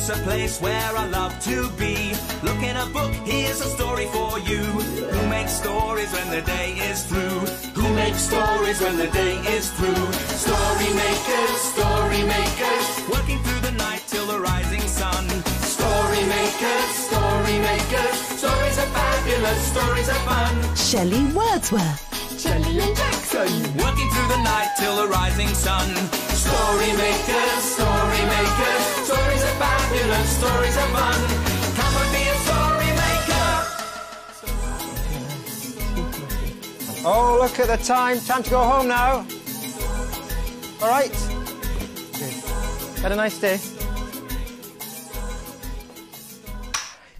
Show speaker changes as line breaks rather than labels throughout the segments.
It's a place where I love to be. Look in a book, here's a story for you. Who makes stories when the day is through? Who makes stories when the day is through? Story makers, working through the night till the rising sun. Story makers, stories are fabulous, stories are fun.
Shelley Wordsworth.
Shelley and Jackson.
Working through the night till the rising sun. Story makers, stories are fabulous, stories are fun. Come and be a story maker.
Oh, look at the time. Time to go home now. All right. Good. Had a nice day.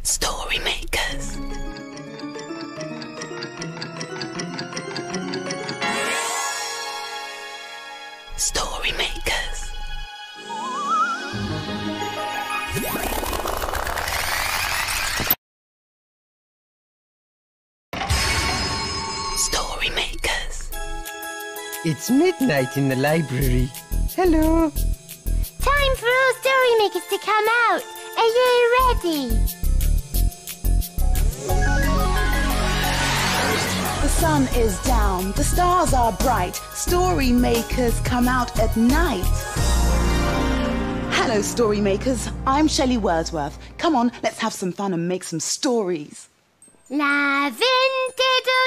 Story makers. Story makers. Story makers.
It's midnight in the library. Hello.
Time for all story makers to come out. Are you ready?
The sun is down, the stars are bright, story makers come out at night. Hello, story makers. I'm Shelley Wordsworth. Come on, let's have some fun and make some stories.
Lavender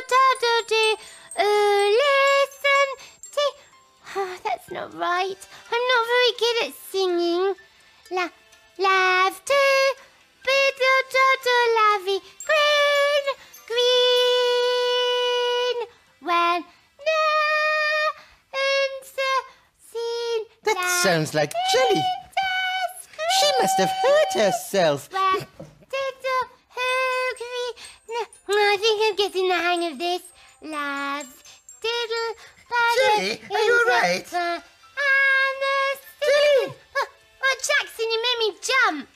Doodle, listen to... Oh, that's not right. I'm not very good at singing. Lav to biddle doddle lavy green, green. When and seen.
That sounds like Shelley. She must have hurt herself.
I think I'm getting the hang of this. Lav diddle
Shelley, are you all right? Shelley!
Oh, Jackson, you made me jump.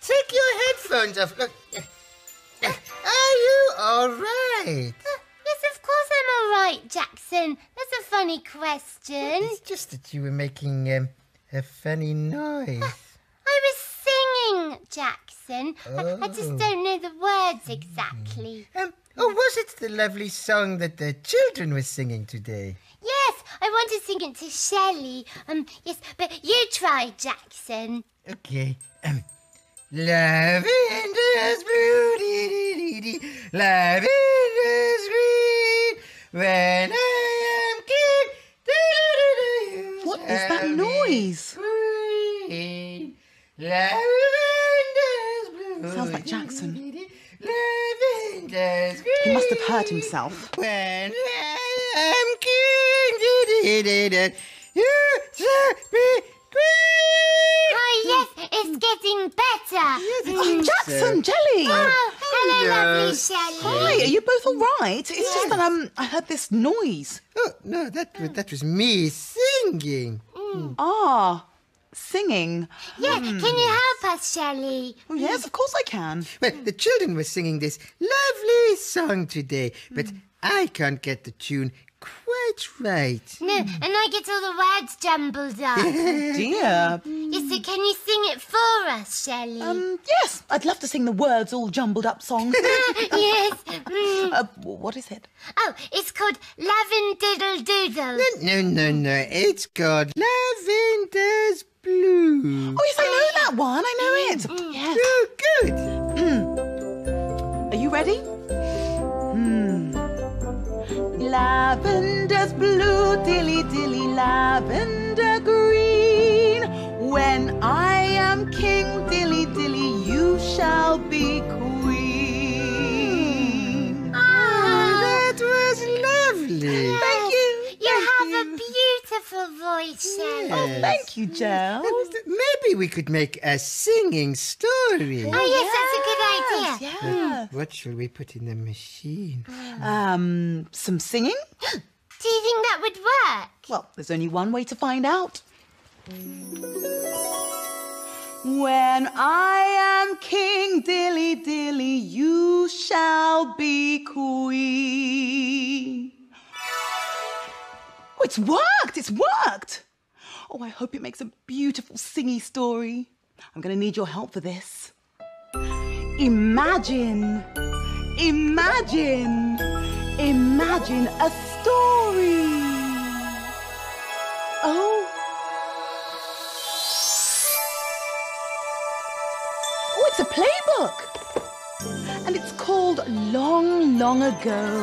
Take your headphones off. Look. Are you all right?
Yes, of course I'm all right, Jackson. That's a funny question.
It's just that you were making a funny noise.
I was singing, Jackson. I just don't know the words exactly.
Was it the lovely song that the children were singing today?
Yes, I want to sing it to Shelley. Yes, but you try, Jackson.
Okay. Lavender's blue, dee dee dee dee. Lavender's green. When I am king,
What is that noise?
Green. Lavender's blue.
Sounds like Jackson.
Lavender's green.
He must have hurt himself.
When I am king, you shall be queen.
Oh, yes, it's getting better.
Jackson, Jelly!
Oh, hello, lovely Shelley.
Hi, are you both all right? It's just that I heard this noise.
Oh, no, that was me singing.
Ah, singing.
Yeah, can you help us, Shelley?
Oh, yes, of course I can.
Well, the children were singing this lovely song today, but I can't get the tune quite right.
No, and I get all the words jumbled up.
Dear.
Yes, so can you sing it for us, Shelley?
Yes, I'd love to sing the words all jumbled up song.
Yes.
What is it?
Oh, it's called Lavender Doodle.
No. It's called Lavender's Blue.
Oh, yes, I know that one. I know it. Yes.
Oh, good.
Are you ready? Lavender's blue, dilly dilly, lavender green. When I am king, dilly dilly, you shall be queen.
That was lovely.
Thank you.
You have a beautiful voice, Shelley.
Oh, thank you, Gel.
Maybe we could make a singing story.
Oh, yes, that's a good idea.
Yeah.
What shall we put in the machine?
Some singing?
Do you think that would work?
Well, there's only one way to find out. When I am king, dilly dilly, you shall be queen. Oh, it's worked! It's worked! Oh, I hope it makes a beautiful singy story. I'm going to need your help for this. Imagine a story. Oh, it's a playbook. And it's called Long, Long Ago.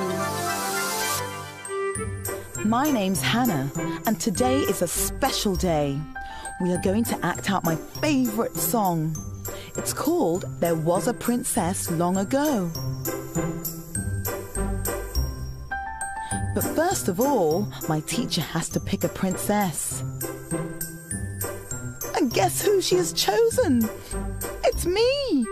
My name's Hannah, and today is a special day. We are going to act out my favourite song. It's called There Was a Princess Long Ago. But first of all, my teacher has to pick a princess. And guess who she has chosen? It's me!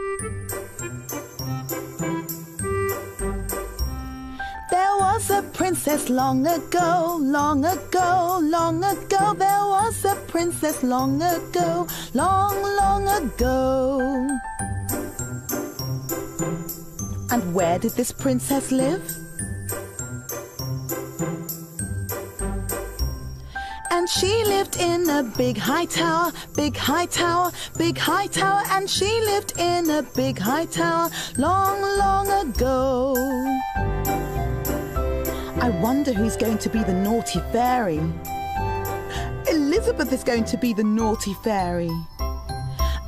There was a princess long ago, long ago, long ago. There was a princess long ago, long, long ago. And where did this princess live? And she lived in a big high tower, big high tower, big high tower. And she lived in a big high tower long, long ago. I wonder who's going to be the naughty fairy. Elizabeth is going to be the naughty fairy.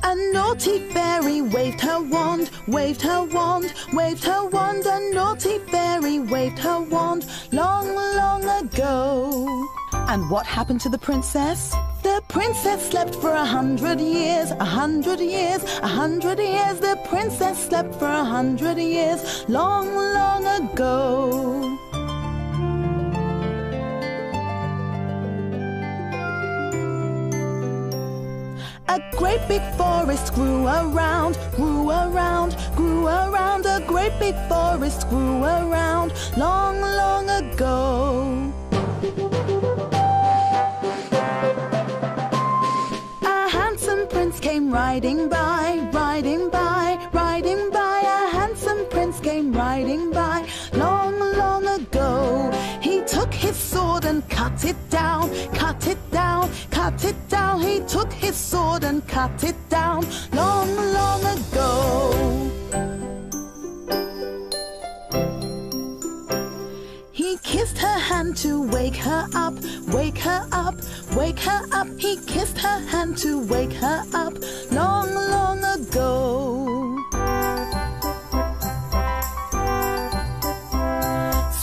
A naughty fairy waved her wand, waved her wand, waved her wand. A naughty fairy waved her wand long, long ago. And what happened to the princess? The princess slept for 100 years, 100 years, 100 years. The princess slept for 100 years, long, long ago. A great big forest grew around, grew around, grew around. A great big forest grew around, long, long ago. A handsome prince came riding by, riding by, riding by. A handsome prince came riding by, long, long ago. He took his sword and cut it down, cut it down, cut it down. He took his sword and cut it down, long, long ago. He kissed her hand to wake her up, wake her up, wake her up. He kissed her hand to wake her up, long, long ago.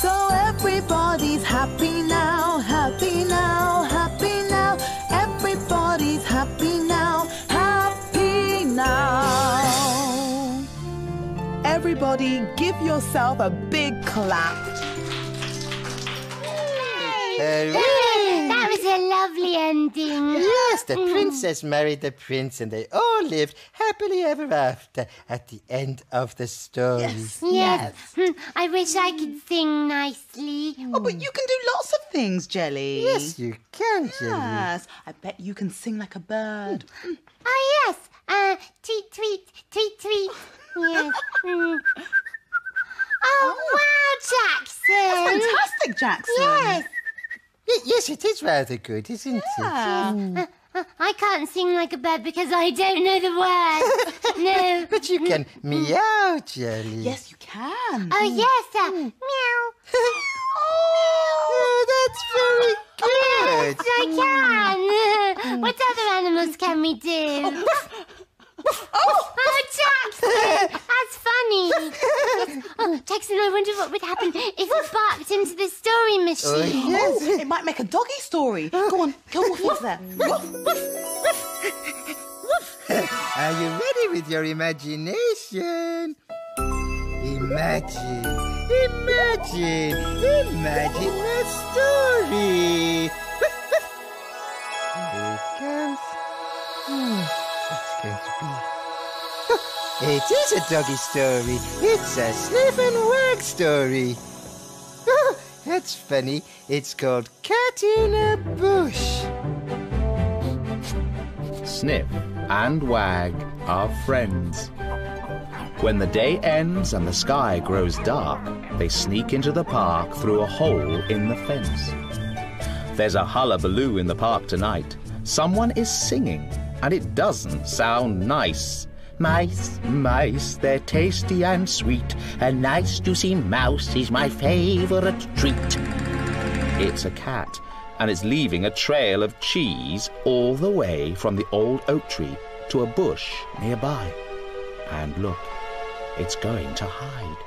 So everybody's happy now, happy now, happy now. Everybody's happy now, happy now. Everybody give yourself a big clap.
That was a lovely ending.
Yes, the princess married the prince and they all lived happily ever after at the end of the story.
Yes. I wish I could sing nicely.
Oh, but you can do lots of things, Jelly.
Yes, you can, Shelley.
Yes, I bet you can sing like a bird.
Oh, yes. Tweet, tweet, tweet, tweet. Yes. Oh, wow, Jackson.
That's fantastic, Jackson.
Yes.
Yes, it is rather good, isn't it?
I can't sing like a bird because I don't know the words. No.
But you can meow, Jelly.
Yes, you can.
Oh, yes. Meow.
Oh, that's very good.
Yes, I can. What other animals can we do? Oh, Jackson! That's funny. Oh, Jackson, I wonder what would happen if we barked into the story machine.
Yes.
It might make a doggy story. Go on, go woof woof there.
Are you ready with your imagination? Imagine, imagine, imagine a story. Here it comes. What's going to be? It is a doggy story. It's a Sniff and Wag story. Oh, that's funny. It's called Cat in a Bush.
Sniff and Wag are friends. When the day ends and the sky grows dark, they sneak into the park through a hole in the fence. There's a hullabaloo in the park tonight. Someone is singing. and it doesn't sound nice. Mice, mice, they're tasty and sweet. A nice juicy mouse is my favourite treat. It's a cat, and it's leaving a trail of cheese all the way from the old oak tree to a bush nearby. And look, it's going to hide.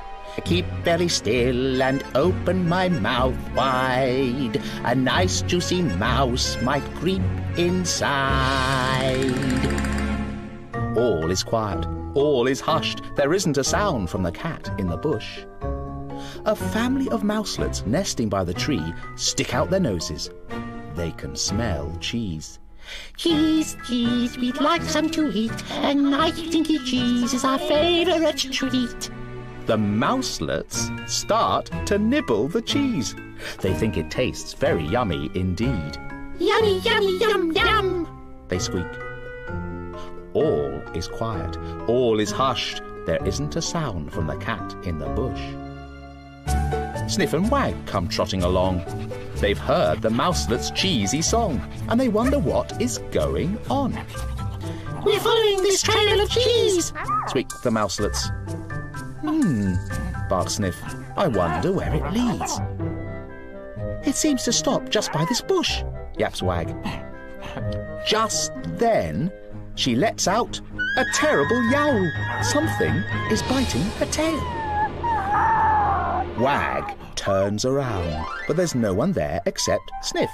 Keep very still and open my mouth wide. A nice juicy mouse might creep inside. All is quiet, all is hushed. There isn't a sound from the cat in the bush. A family of mouselets nesting by the tree stick out their noses. They can smell cheese.
Cheese, cheese, we'd like some to eat. A nice stinky cheese is our favourite treat.
The mouselets start to nibble the cheese. They think it tastes very yummy indeed.
Yummy, yummy, yum, yum.
They squeak. All is quiet, all is hushed. There isn't a sound from the cat in the bush. Sniff and Wag come trotting along. They've heard the mouselet's cheesy song, and they wonder what is going on.
We're following this trail of cheese,
squeak the mouselets. Barks Sniff. I wonder where it leads. It seems to stop just by this bush, yaps Wag. Just then, she lets out a terrible yowl. Something is biting her tail. Wag turns around, but there's no one there except Sniff.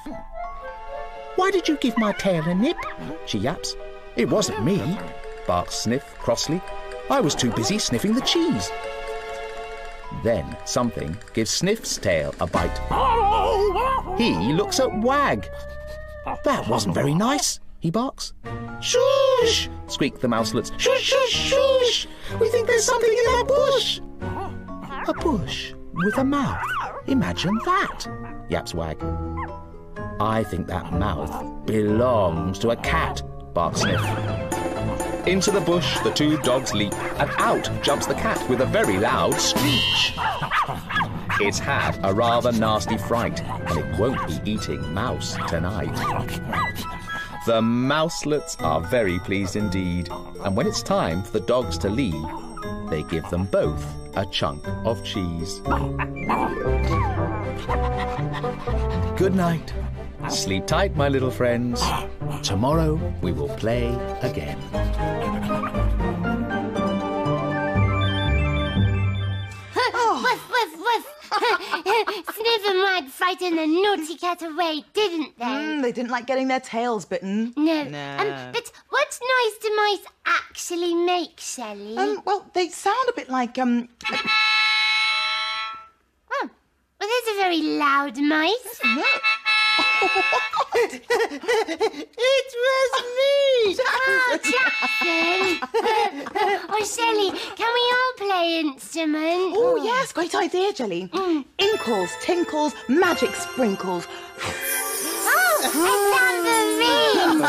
Why did you give my tail a nip? She yaps. It wasn't me, barks Sniff crossly. I was too busy sniffing the cheese. Then something gives Sniff's tail a bite. He looks at Wag. That wasn't very nice, he barks. Shush! Squeak the mouselets. Shush, shush, shush! We think there's something in our bush. A bush with a mouth. Imagine that, yaps Wag. I think that mouth belongs to a cat, barks Sniff. Into the bush the two dogs leap, and out jumps the cat with a very loud screech. It's had a rather nasty fright, and it won't be eating mouse tonight. The mouselets are very pleased indeed, and when it's time for the dogs to leave, they give them both a chunk of cheese. Good night. Sleep tight, my little friends. Tomorrow we will play again.
Woof, woof, woof. Sniff and Wag frightened the naughty cat away, didn't they?
They didn't like getting their tails bitten.
No.
No.
But what noise do mice actually make, Shelley?
Well, they sound a bit like,
Oh, well, there's a very loud mice.
No.
It was me!
Oh, Jackson! Oh, Shelley, can we all play instruments?
Oh, yes, great idea, Jelly. Inkles, tinkles, magic sprinkles.
Oh, a tambourine!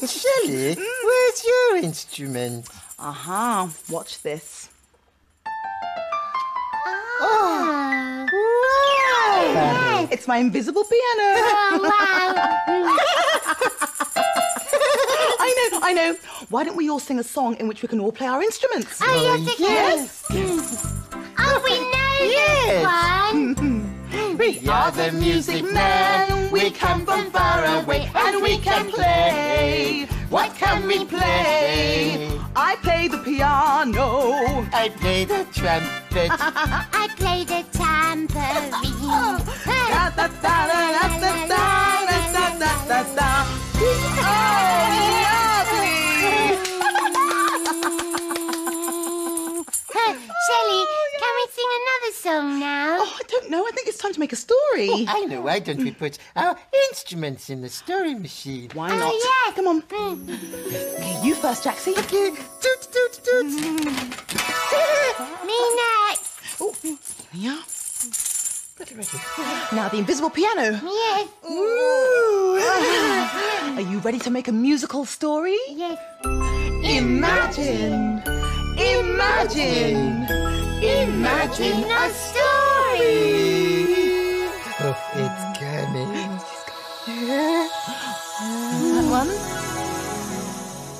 But Shelley, where's your instrument?
Aha, watch this.
Oh.
Wow!
It's my invisible piano.
Oh, wow.
I know. Why don't we all sing a song in which we can all play our instruments?
Oh, yes, okay.
yes.
Oh, we know
Yes.
this one.
We are the music men. We come from far away and we can play. What can we play?
I play the piano.
I play the trumpet.
I play the tambourine.
Da, da, da, da, da, da, da, da, da, da, da. Oh,
Shelley, can we sing another song now?
Oh, I don't know. I think it's time to make a story.
I know, why don't we put our instruments in the story machine?
Why not?
yes.
Come on. Okay, you first, Jaxie.
Okay, toot, toot, toot.
Me next.
Oh, yeah. Now the invisible piano.
Yes.
Are you ready to make a musical story?
Yes.
Imagine
A story.
Oh, it's coming.
that one.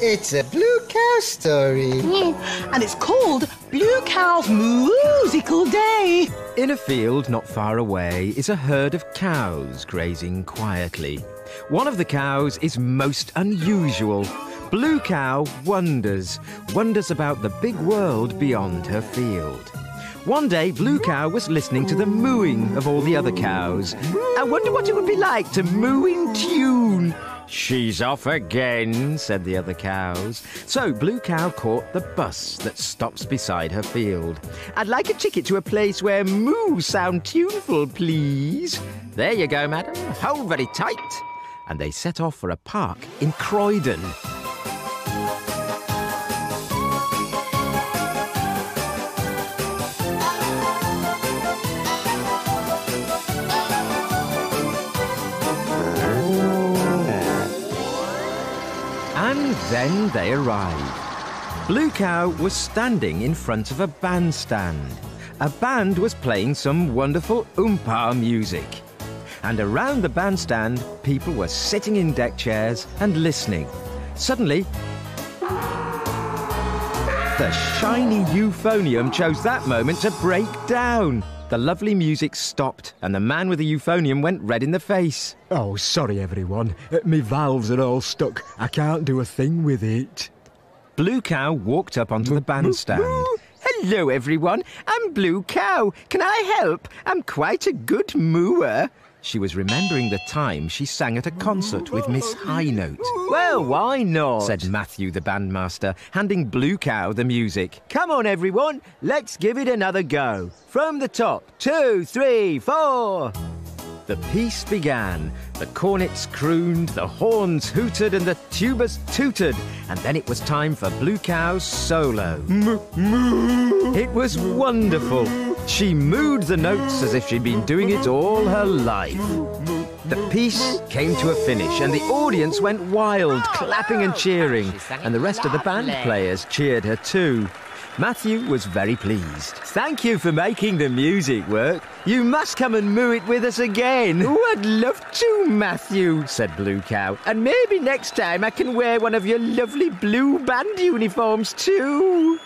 It's a blue cow story.
And it's called Blue Cow's Moosical Day.
In a field not far away is a herd of cows grazing quietly. One of the cows is most unusual. Blue Cow wonders about the big world beyond her field. One day, Blue Cow was listening to the mooing of all the other cows. I wonder what it would be like to moo in tune. She's off again, said the other cows. So Blue Cow caught the bus that stops beside her field. I'd like a ticket to a place where moos sound tuneful, please. There you go, madam. Hold very tight. And they set off for a park in Croydon. And then they arrived. Blue Cow was standing in front of a bandstand. A band was playing some wonderful oompa music. And around the bandstand, people were sitting in deck chairs and listening. Suddenly, the shiny euphonium chose that moment to break down. The lovely music stopped, and the man with the euphonium went red in the face.
Oh, sorry, everyone. Me valves are all stuck. I can't do a thing with it.
Blue Cow walked up onto the bandstand. Hello, everyone. I'm Blue Cow. Can I help? I'm quite a good mooer. She was remembering the time she sang at a concert with Miss High Note. Well, why not? Said Matthew, the bandmaster, handing Blue Cow the music. Come on, everyone. Let's give it another go. From the top. 2, 3, 4. The piece began. The cornets crooned, the horns hooted, and the tubas tooted. And then it was time for Blue Cow's solo. It was wonderful. She mooed the notes as if she'd been doing it all her life. The piece came to a finish, and the audience went wild, clapping and cheering. And the rest of the band players cheered her too. Matthew was very pleased. Thank you for making the music work. You must come and moo it with us again. Oh, I'd love to, Matthew, said Blue Cow. And maybe next time I can wear one of your lovely blue band uniforms too.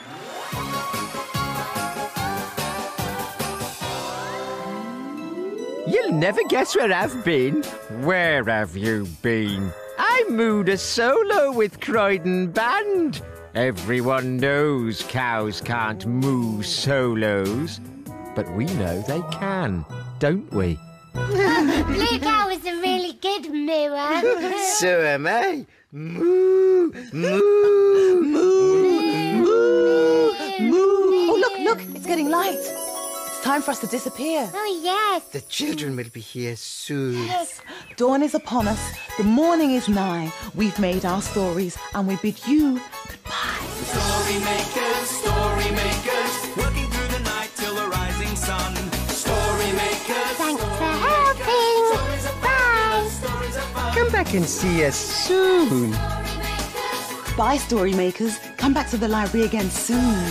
You'll never guess where I've been. Where have you been? I mooed a solo with Croydon Band. Everyone knows cows can't moo solos. But we know they can, don't we?
Blue Cow is a really good mooer.
So am I. Moo, moo, moo, moo,
Moo! Oh, look, it's getting light. It's time for us to disappear.
Oh, yes.
The children will be here soon.
Yes. Dawn is upon us. The morning is nigh. We've made our stories, and we bid you goodbye.
Story makers, working through the night till the rising sun. Story makers.
Thanks for helping. Bye.
Come back and see us soon.
Bye, story makers. Come back to the library again soon.